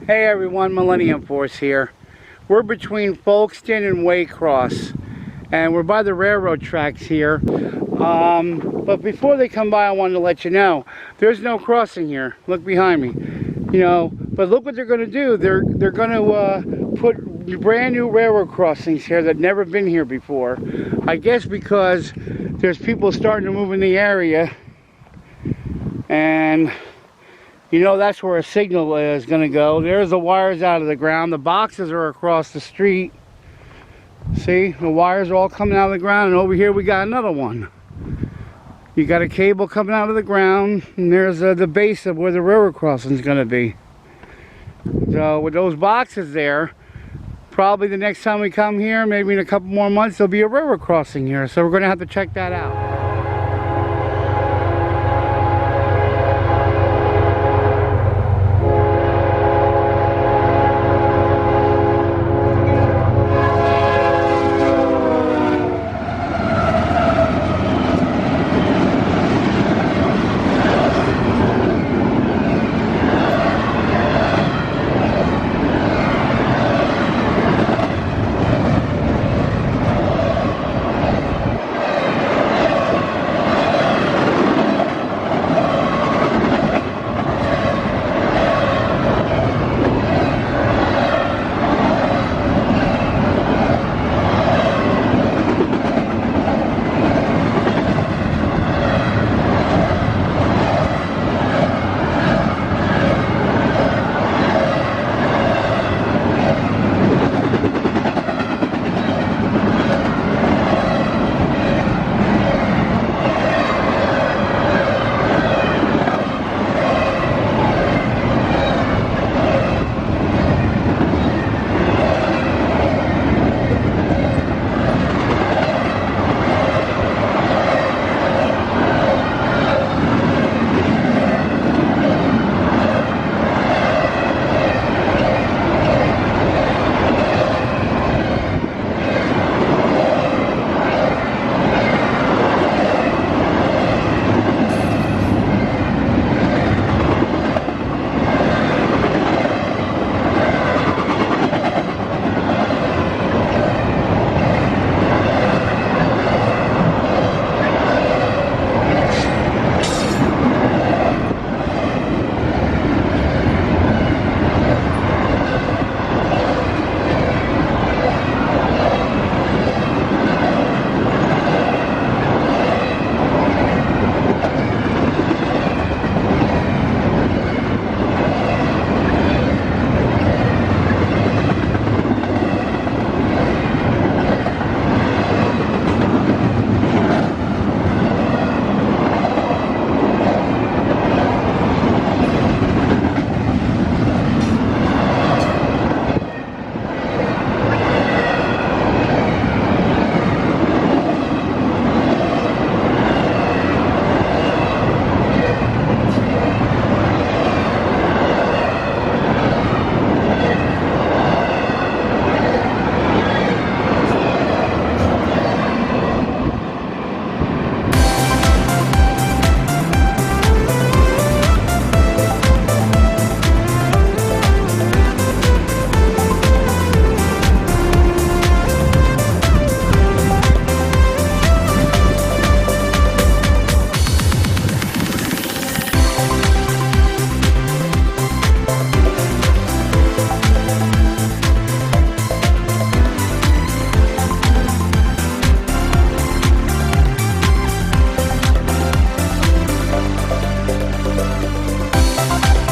Hey everyone, Millenniumforce here. We're between Folkestone and Waycross, and we're by the railroad tracks here. But before they come by, I wanted to let you know there's no crossing here. Look behind me. But look what they're going to do. They're going to put brand new railroad crossings here that never been here before. I guess because there's people starting to move in the area, and that's where a signal is going to go. There's the wires out of the ground. The boxes are across the street. See, the wires are all coming out of the ground, and over here we got another one. You got a cable coming out of the ground, and there's the base of where the railroad crossing is going to be. So with those boxes there, probably the next time we come here, maybe in a couple more months, there'll be a railroad crossing here. So we're going to have to check that out.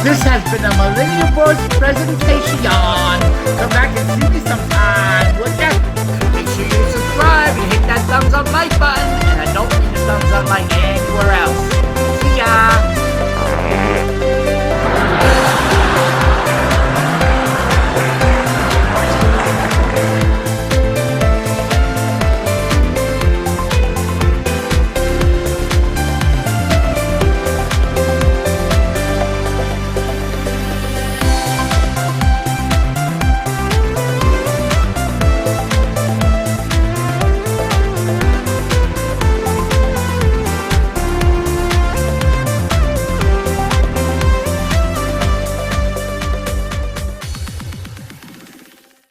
This has been a Millenniumforce presentation. Come back and see me sometime.